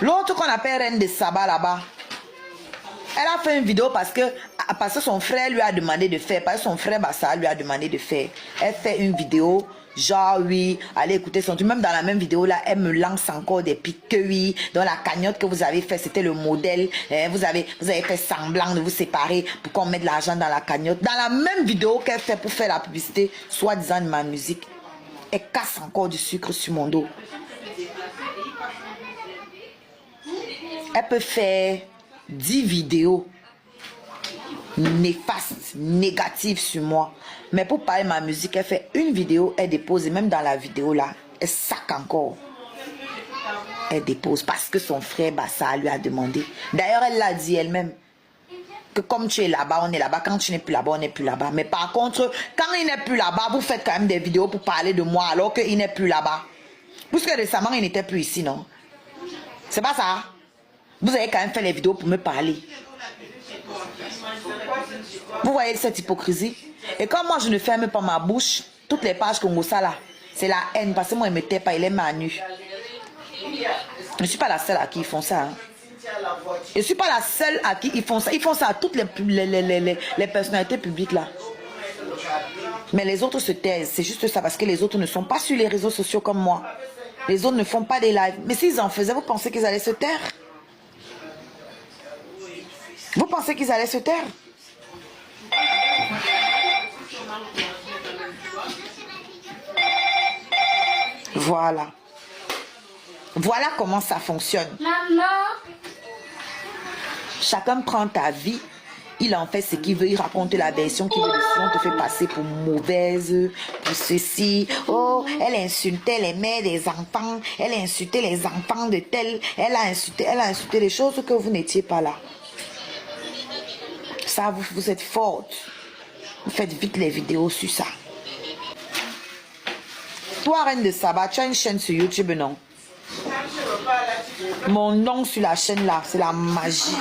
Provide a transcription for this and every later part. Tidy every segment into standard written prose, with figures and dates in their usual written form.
L'autre qu'on appelle Reine de Saba là-bas, elle a fait une vidéo parce que son frère lui a demandé de faire, parce que son frère Bassa lui a demandé de faire. Elle fait une vidéo, genre oui, allez écouter son truc. Même dans la même vidéo là, elle me lance encore des pics que oui, dans la cagnotte que vous avez fait, c'était le modèle. Vous avez fait semblant de vous séparer pour qu'on mette de l'argent dans la cagnotte. Dans la même vidéo qu'elle fait pour faire la publicité, soi-disant de ma musique, elle casse encore du sucre sur mon dos. Elle peut faire 10 vidéos néfastes, négatives sur moi. Mais pour parler de ma musique, elle fait une vidéo, elle dépose. Et même dans la vidéo là, elle sac encore. Elle dépose parce que son frère Bassa lui a demandé. D'ailleurs, elle l'a dit elle-même. Que comme tu es là-bas, on est là-bas. Quand tu n'es plus là-bas, on n'est plus là-bas. Mais par contre, quand il n'est plus là-bas, vous faites quand même des vidéos pour parler de moi alors qu'il n'est plus là-bas. Puisque récemment, il n'était plus ici, non? C'est pas ça? Vous avez quand même fait les vidéos pour me parler. Vous voyez cette hypocrisie? Et comme moi, je ne ferme pas ma bouche, toutes les pages Congo ça là, c'est la haine. Parce que moi, il ne me tait pas, il est manu. Je ne suis pas la seule à qui ils font ça. Hein. Je ne suis pas la seule à qui ils font ça. Ils font ça à toutes les personnalités publiques là. Mais les autres se taisent. C'est juste ça parce que les autres ne sont pas sur les réseaux sociaux comme moi. Les autres ne font pas des lives. Mais s'ils en faisaient, vous pensez qu'ils allaient se taire? Vous pensez qu'ils allaient se taire? Voilà. Voilà comment ça fonctionne. Maman. Chacun prend ta vie. Il en fait ce qu'il veut. Il raconte la version qu'il veut dessus. On te fait passer pour mauvaise, pour ceci. Oh, elle insultait les mères des enfants. Elle insultait les enfants de tel. Elle a insulté des choses que vous n'étiez pas là. Ça, vous êtes forte. Vous faites vite les vidéos sur ça. Toi, Reine de Saba, tu as une chaîne sur YouTube, non? Mon nom sur la chaîne là, c'est la magie.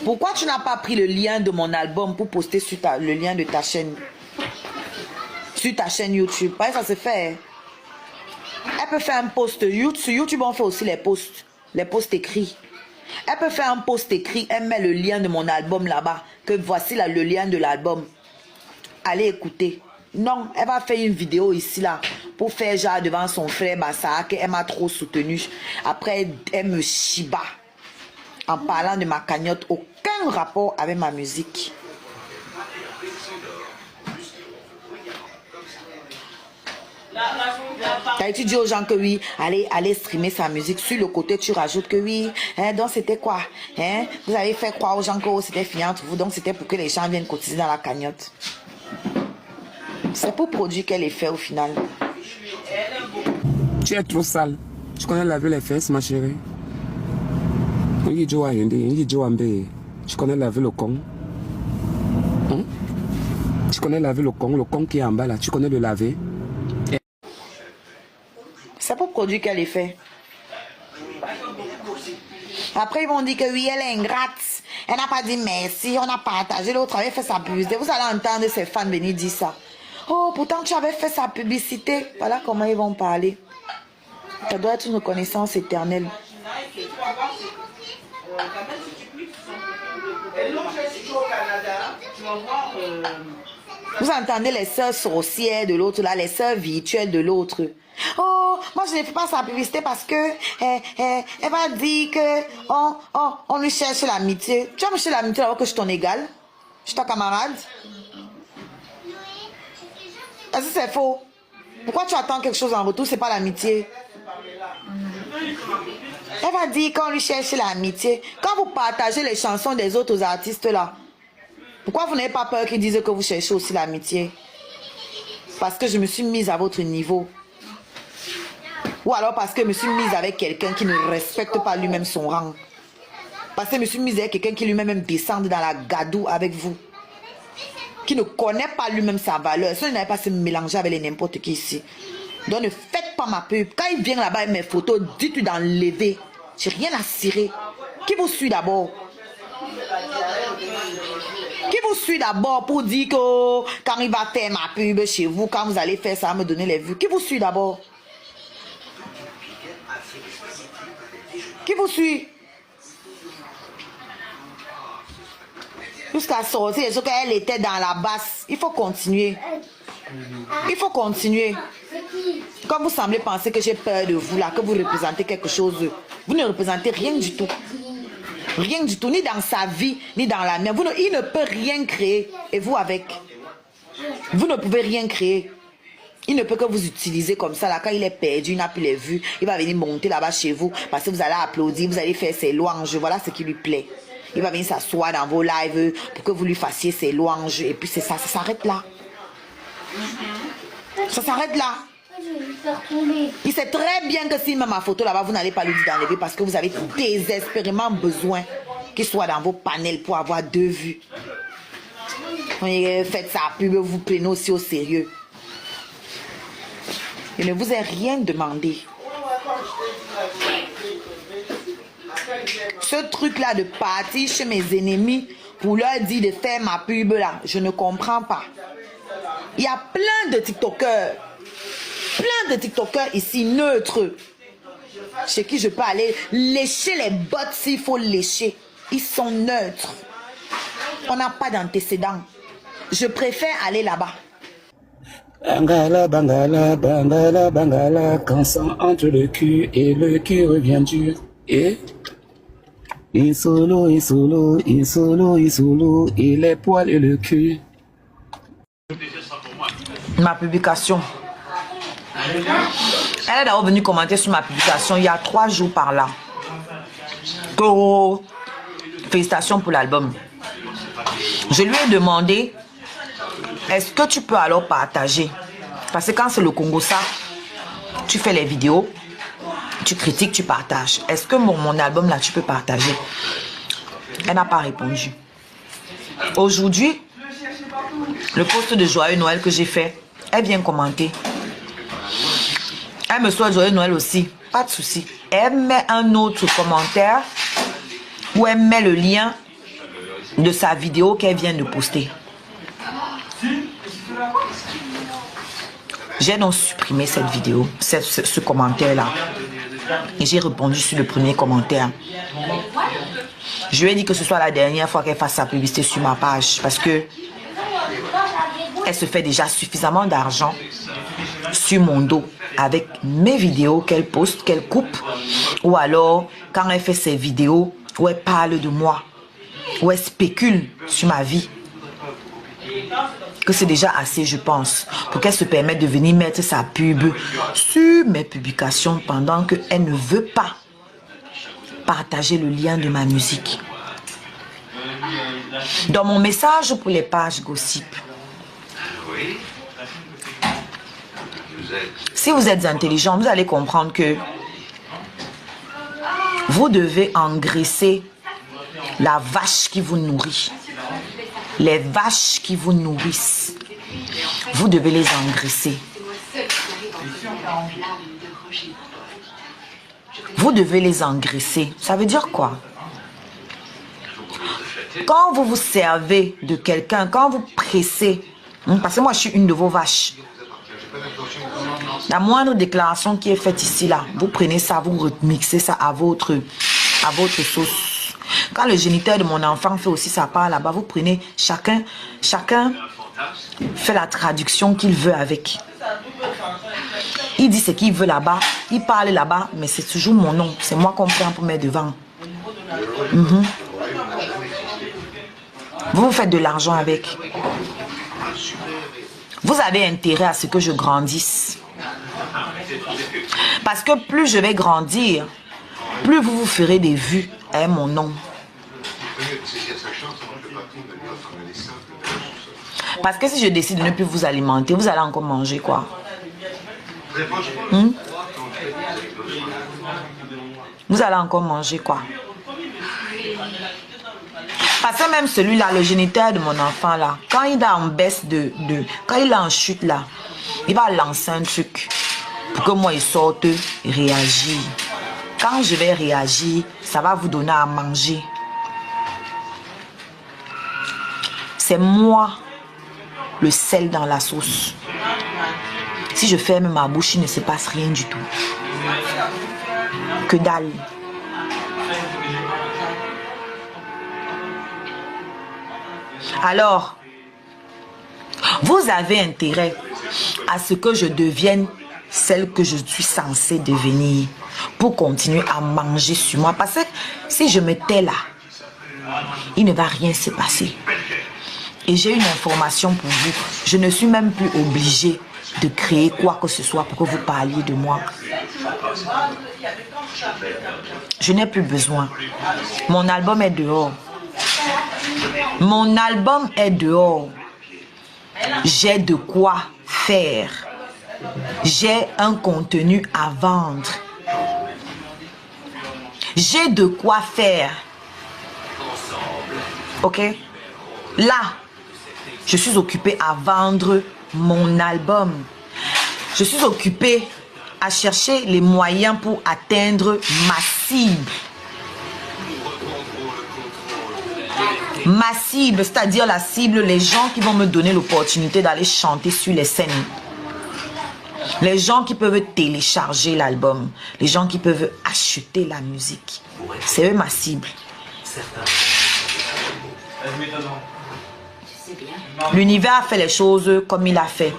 Pourquoi tu n'as pas pris le lien de mon album pour poster sur le lien de ta chaîne? Sur ta chaîne YouTube. Parce que ça se fait. Elle peut faire un post YouTube. Sur YouTube, on fait aussi les posts écrits. Elle peut faire un post écrit, elle met le lien de mon album là-bas, que voici là, le lien de l'album. Allez écouter. Non, elle va faire une vidéo ici là, pour faire genre devant son frère Bassa, qu'elle m'a trop soutenu. Après, elle me chiba, en parlant de ma cagnotte, aucun rapport avec ma musique. Tu dis aux gens que oui, allez streamer sa musique. Sur le côté, tu rajoutes que oui. Hein, donc c'était quoi? Hein, vous avez fait croire aux gens que c'était fini entre vous. Donc c'était pour que les gens viennent cotiser dans la cagnotte. C'est pour produire quel effet au final? Tu es trop sale. Tu connais laver les fesses, ma chérie. Tu connais laver le con. Hein? Tu connais laver le con qui est en bas là. Tu connais le laver. C'est pour produire quel effet? Après, ils vont dire que oui, elle est ingrate. Elle n'a pas dit merci, on a partagé, l'autre avait fait sa publicité. Vous allez entendre ses fans venir dire ça. Oh, pourtant tu avais fait sa publicité. Voilà comment ils vont parler. Ça doit être une reconnaissance éternelle. Vous entendez les sœurs sorcières de l'autre, là, les sœurs virtuelles de l'autre. Oh, moi je ne fais pas sa publicité parce que elle va dire que on lui cherche l'amitié. Tu vas me chercher l'amitié alors que je suis ton égal? Je suis ta camarade? Est-ce que c'est faux? Pourquoi tu attends quelque chose en retour? C'est pas l'amitié. Elle va dire qu'on lui cherche l'amitié. Quand vous partagez les chansons des autres artistes là, pourquoi vous n'avez pas peur qu'ils disent que vous cherchez aussi l'amitié? Parce que je me suis mise à votre niveau. Ou alors parce que je me suis mise avec quelqu'un qui ne respecte pas lui-même son rang. Parce que je me suis mise avec quelqu'un qui lui-même descend dans la gadoue avec vous. Qui ne connaît pas lui-même sa valeur. Ça, il n'avait pas se mélanger avec n'importe qui ici. Donc ne faites pas ma pub. Quand il vient là-bas avec mes photos, dites-lui d'enlever. J'ai rien à cirer. Qui vous suit d'abord? Qui vous suit d'abord pour dire que quand il va faire ma pub chez vous, quand vous allez faire ça, me donner les vues? Qui vous suit d'abord? Qui vous suit? Jusqu'à sortir, ce qu'elle était dans la basse. Il faut continuer. Il faut continuer. Quand vous semblez penser que j'ai peur de vous, là, que vous représentez quelque chose, vous ne représentez rien du tout. Rien du tout, ni dans sa vie, ni dans la mienne. Il ne peut rien créer. Et vous avec? Vous ne pouvez rien créer. Il ne peut que vous utiliser comme ça. Là, quand il est perdu, il n'a plus les vues. Il va venir monter là-bas chez vous parce que vous allez applaudir, vous allez faire ses louanges. Voilà ce qui lui plaît. Il va venir s'asseoir dans vos lives pour que vous lui fassiez ses louanges. Et puis c'est ça, ça s'arrête là. Ça s'arrête là. Il sait très bien que s'il met ma photo là-bas, vous n'allez pas lui dire d'enlever parce que vous avez désespérément besoin qu'il soit dans vos panels pour avoir 2 vues. Faites sa pub, vous prenez aussi au sérieux. Je ne vous ai rien demandé. Ce truc-là de partir chez mes ennemis pour leur dire de faire ma pub là, je ne comprends pas. Il y a plein de TikTokers. Plein de TikTokers ici neutres. Chez qui je peux aller lécher les bottes s'il faut lécher. Ils sont neutres. On n'a pas d'antécédents. Je préfère aller là-bas. Bangala, bangala, bangala, bangala, quand ça entre le cul et le cul revient dur. Et il solo, il solo, il solo, il solo, et les poils et le cul. Ma publication. Elle est d'abord venue commenter sur ma publication il y a 3 jours par là. Oh, félicitations pour l'album. Je lui ai demandé, est-ce que tu peux alors partager? Parce que quand c'est le Congo ça, tu fais les vidéos, tu critiques, tu partages. Est-ce que mon album là, tu peux partager? Elle n'a pas répondu. Aujourd'hui, le post de Joyeux Noël que j'ai fait, elle vient commenter. Elle me souhaite Joyeux Noël aussi, pas de souci. Elle met un autre commentaire où elle met le lien de sa vidéo qu'elle vient de poster. J'ai donc supprimé cette vidéo, ce commentaire-là. Et j'ai répondu sur le premier commentaire. Je lui ai dit que ce soit la dernière fois qu'elle fasse sa publicité sur ma page. Parce que elle se fait déjà suffisamment d'argent sur mon dos avec mes vidéos qu'elle poste, qu'elle coupe. Ou alors, quand elle fait ses vidéos où elle parle de moi, où elle spécule sur ma vie. Que c'est déjà assez, je pense, pour qu'elle se permette de venir mettre sa pub sur mes publications pendant qu'elle ne veut pas partager le lien de ma musique. Dans mon message pour les pages gossip, si vous êtes intelligent, vous allez comprendre que vous devez engraisser la vache qui vous nourrit. Les vaches qui vous nourrissent, vous devez les engraisser. Vous devez les engraisser. Ça veut dire quoi? Quand vous vous servez de quelqu'un, quand vous pressez, parce que moi je suis une de vos vaches, la moindre déclaration qui est faite ici, là, vous prenez ça, vous remixez ça à votre sauce. Quand le géniteur de mon enfant fait aussi sa part là-bas, vous prenez, chacun fait la traduction qu'il veut avec. Il dit ce qu'il veut là-bas, il parle là-bas, mais c'est toujours mon nom. C'est moi qu'on prend pour mettre devant. Vous faites de l'argent avec. Vous avez intérêt à ce que je grandisse. Parce que plus je vais grandir, plus vous vous ferez des vues à mon nom. Parce que si je décide de ne plus vous alimenter, vous allez encore manger quoi? Vous allez encore manger quoi? Parce que même celui-là, le géniteur de mon enfant là, quand il est en baisse quand il est en chute là, il va lancer un truc pour que moi il sorte réagir. Quand je vais réagir, ça va vous donner à manger. C'est moi le sel dans la sauce. Si je ferme ma bouche, il ne se passe rien du tout. Que dalle. Alors, vous avez intérêt à ce que je devienne celle que je suis censée devenir pour continuer à manger sur moi. Parce que si je me tais là, il ne va rien se passer. Et j'ai une information pour vous. Je ne suis même plus obligée de créer quoi que ce soit pour que vous parliez de moi. Je n'ai plus besoin. Mon album est dehors. Mon album est dehors. J'ai de quoi faire. J'ai un contenu à vendre. J'ai de quoi faire. Ok? Là, je suis occupée à vendre mon album. Je suis occupée à chercher les moyens pour atteindre ma cible. Ma cible, c'est-à-dire la cible, les gens qui vont me donner l'opportunité d'aller chanter sur les scènes. Les gens qui peuvent télécharger l'album. Les gens qui peuvent acheter la musique. C'est eux ma cible. L'univers a fait les choses comme il a fait.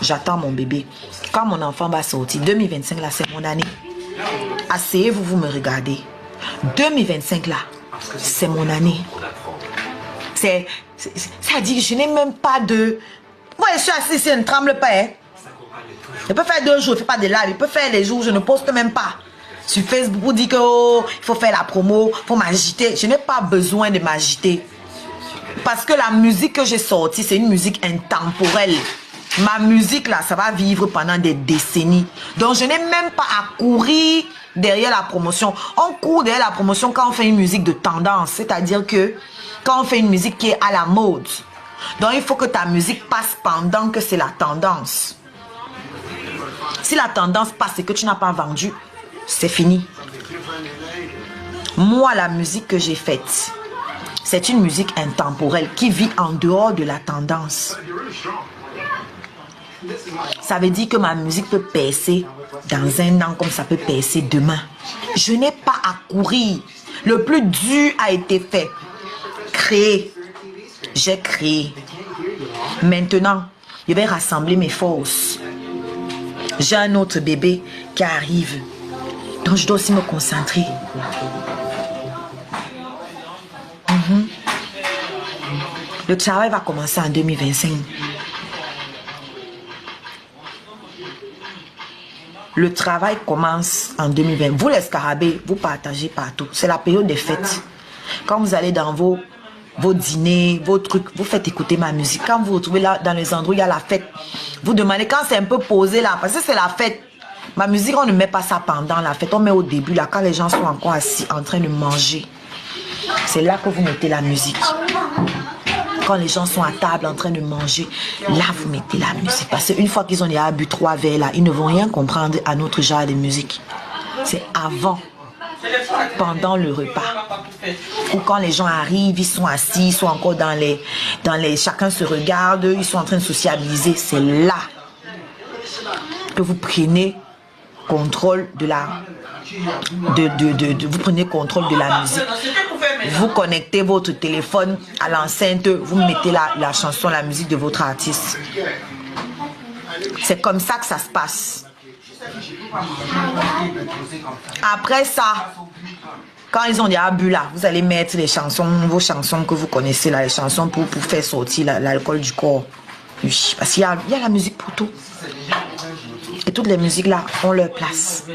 J'attends mon bébé. Quand mon enfant va sortir, 2025 là, c'est mon année. Asseyez-vous, vous me regardez. 2025 là, c'est mon année. Ça dit que je n'ai même pas de... Moi, je suis assise, je ne tremble pas. Hein. Je peux faire 2 jours, je ne fais pas de live. Je peux faire les jours où je ne poste même pas. Sur Facebook, vous dites que oh, il faut faire la promo, il faut m'agiter. Je n'ai pas besoin de m'agiter. Parce que la musique que j'ai sortie, c'est une musique intemporelle. Ma musique, là, ça va vivre pendant des décennies. Donc, je n'ai même pas à courir derrière la promotion. On court derrière la promotion quand on fait une musique de tendance. C'est-à-dire que quand on fait une musique qui est à la mode. Donc, il faut que ta musique passe pendant que c'est la tendance. Si la tendance passe et que tu n'as pas vendu, c'est fini. Moi, la musique que j'ai faite, c'est une musique intemporelle qui vit en dehors de la tendance. Ça veut dire que ma musique peut percer dans un an comme ça peut percer demain. Je n'ai pas à courir. Le plus dur a été fait. Créer. J'ai créé. Maintenant, je vais rassembler mes forces. J'ai un autre bébé qui arrive. Donc je dois aussi me concentrer. Le travail va commencer en 2025. Le travail commence en 2020. Vous les scarabées, vous partagez partout. C'est la période des fêtes. Quand vous allez dans vos dîners, vos trucs, vous faites écouter ma musique. Quand vous vous retrouvez là dans les endroits où il y a la fête, vous demandez quand c'est un peu posé là, parce que c'est la fête. Ma musique, on ne met pas ça pendant la fête. On met au début là, quand les gens sont encore assis en train de manger. C'est là que vous mettez la musique. Quand les gens sont à table en train de manger, là vous mettez la musique. Parce qu'une fois qu'ils ont déjà bu 3 verres là, ils ne vont rien comprendre à notre genre de musique. C'est avant, pendant le repas. Ou quand les gens arrivent, ils sont assis, ils sont encore dans les... Chacun se regarde, ils sont en train de sociabiliser. C'est là que vous prenez contrôle de la... vous prenez contrôle de la musique. Vous connectez votre téléphone à l'enceinte, vous mettez la chanson, la musique de votre artiste. C'est comme ça que ça se passe. Après ça, quand ils ont déjà bu là, vous allez mettre les chansons, vos chansons que vous connaissez là, les chansons pour faire sortir l'alcool du corps. Oui, parce qu'il y a la musique pour tout. Et toutes les musiques là ont leur place.